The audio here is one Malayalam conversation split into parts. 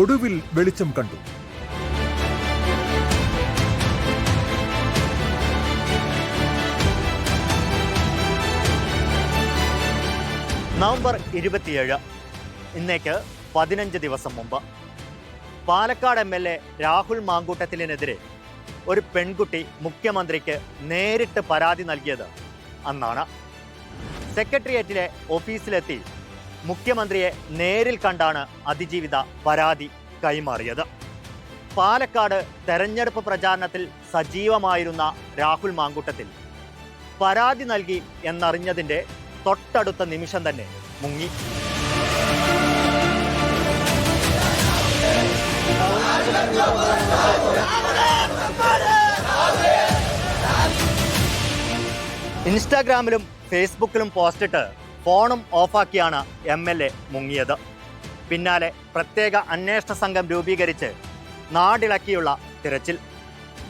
ഒടുവിൽ വെളിച്ചം കണ്ടു. നവംബർ 27 ഇന്നേക്ക് 15 ദിവസം മുമ്പ് പാലക്കാട് MLA രാഹുൽ മാങ്കൂട്ടത്തിലിനെതിരെ ഒരു പെൺകുട്ടി മുഖ്യമന്ത്രിക്ക് നേരിട്ട് പരാതി നൽകിയത് അന്നാണ്. സെക്രട്ടേറിയറ്റിലെ ഓഫീസിലെത്തി മുഖ്യമന്ത്രിയെ നേരിൽ കണ്ടാണ് അതിജീവിത പരാതി കൈമാറിയത്. പാലക്കാട് തെരഞ്ഞെടുപ്പ് പ്രചാരണത്തിൽ സജീവമായിരുന്ന രാഹുൽ മാങ്കൂട്ടത്തിൽ പരാതി നൽകി എന്നറിഞ്ഞതിൻ്റെ തൊട്ടടുത്ത നിമിഷം തന്നെ മുങ്ങി. ഇൻസ്റ്റാഗ്രാമിലും ഫേസ്ബുക്കിലും പോസ്റ്റിട്ട് ഫോണും ഓഫാക്കിയാണ് MLA മുങ്ങിയത്. പിന്നാലെ പ്രത്യേക അന്വേഷണ സംഘം രൂപീകരിച്ച് നാടിളക്കിയുള്ള തിരച്ചിൽ.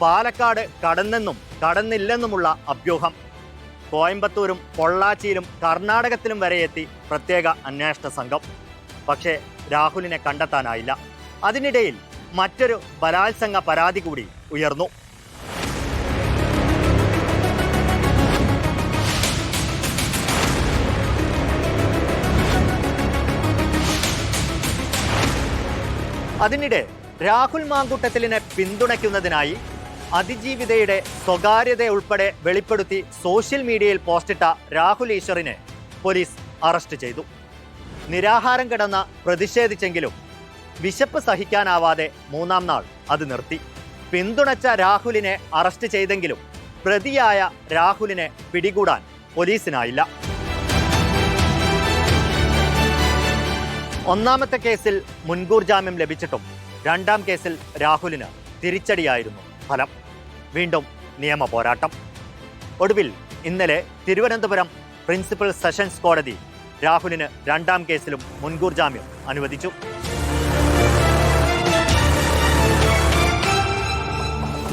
പാലക്കാട് കടന്നെന്നും കടന്നില്ലെന്നുമുള്ള അഭ്യൂഹം. കോയമ്പത്തൂരും പൊള്ളാച്ചിയിലും കർണാടകത്തിലും വരെ എത്തി പ്രത്യേക അന്വേഷണ സംഘം. പക്ഷേ രാഹുലിനെ കണ്ടെത്താനായില്ല. അതിനിടയിൽ മറ്റൊരു ബലാത്സംഗ പരാതി കൂടി ഉയർന്നു. അതിനിടെ രാഹുൽ മാങ്കൂട്ടത്തിലിനെ പിന്തുണയ്ക്കുന്നതിനായി അതിജീവിതയുടെ സ്വകാര്യത ഉൾപ്പെടെ വെളിപ്പെടുത്തി സോഷ്യൽ മീഡിയയിൽ പോസ്റ്റിട്ട രാഹുൽ ഈശ്വറിനെ പോലീസ് അറസ്റ്റ് ചെയ്തു. നിരാഹാരം കിടന്ന് പ്രതിഷേധിച്ചെങ്കിലും വിശപ്പ് സഹിക്കാനാവാതെ മൂന്നാം നാൾ അത് നിർത്തി. പിന്തുണച്ച രാഹുലിനെ അറസ്റ്റ് ചെയ്തെങ്കിലും പ്രതിയായ രാഹുലിനെ പിടികൂടാൻ പോലീസിനായില്ല. ഒന്നാമത്തെ കേസിൽ മുൻകൂർ ജാമ്യം ലഭിച്ചിട്ടും രണ്ടാം കേസിൽ രാഹുലിന് തിരിച്ചടിയായിരുന്നു ഫലം. വീണ്ടും നിയമ പോരാട്ടം. ഒടുവിൽ ഇന്നലെ തിരുവനന്തപുരം പ്രിൻസിപ്പൽ സെഷൻസ് കോടതി രാഹുലിന് രണ്ടാം കേസിലും മുൻകൂർ ജാമ്യം അനുവദിച്ചു.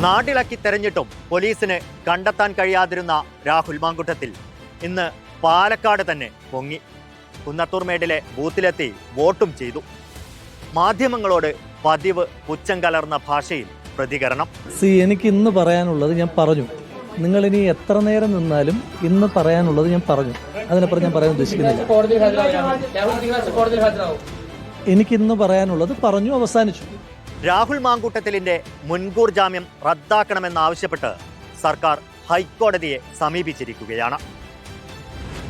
നാടിളക്കി തെരഞ്ഞിട്ടും പോലീസിന് കണ്ടെത്താൻ കഴിയാതിരുന്ന രാഹുൽ മാങ്കൂട്ടത്തിൽ ഇന്ന് പാലക്കാട് തന്നെ പൊങ്ങി. കുന്നത്തൂർമേടിലെ ബൂത്തിലെത്തി വോട്ടും ചെയ്തു. മാധ്യമങ്ങളോട് പതിവ് പുച്ഛം കലർന്ന ഭാഷയിൽ പ്രതികരണം. എനിക്ക് ഇന്ന് പറയാനുള്ളത് ഞാൻ പറഞ്ഞു. നിങ്ങൾ ഇനി എത്ര നേരം നിന്നാലും ഇന്ന് പറയാനുള്ളത് ഞാൻ പറഞ്ഞു. അതിനപ്പുറം ഞാൻ പറയാൻ ഉദ്ദേശിക്കുന്നില്ല. എനിക്കിന്ന് പറയാനുള്ളത് പറഞ്ഞു, അവസാനിച്ചു. രാഹുൽ മാങ്കൂട്ടത്തിലിന്റെ മുൻകൂർ ജാമ്യം റദ്ദാക്കണമെന്നാവശ്യപ്പെട്ട് സർക്കാർ ഹൈക്കോടതിയെ സമീപിച്ചിരിക്കുകയാണ്.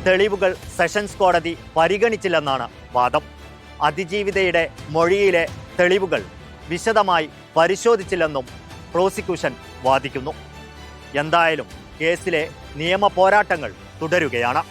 തെളിവുകൾ സെഷൻസ് കോടതി പരിഗണിച്ചില്ലെന്നാണ് വാദം. അതിജീവിതയുടെ മൊഴിയിലെ തെളിവുകൾ വിശദമായി പരിശോധിച്ചില്ലെന്നും പ്രോസിക്യൂഷൻ വാദിക്കുന്നു. എന്തായാലും കേസിലെ നിയമ പോരാട്ടങ്ങൾ തുടരുകയാണ്.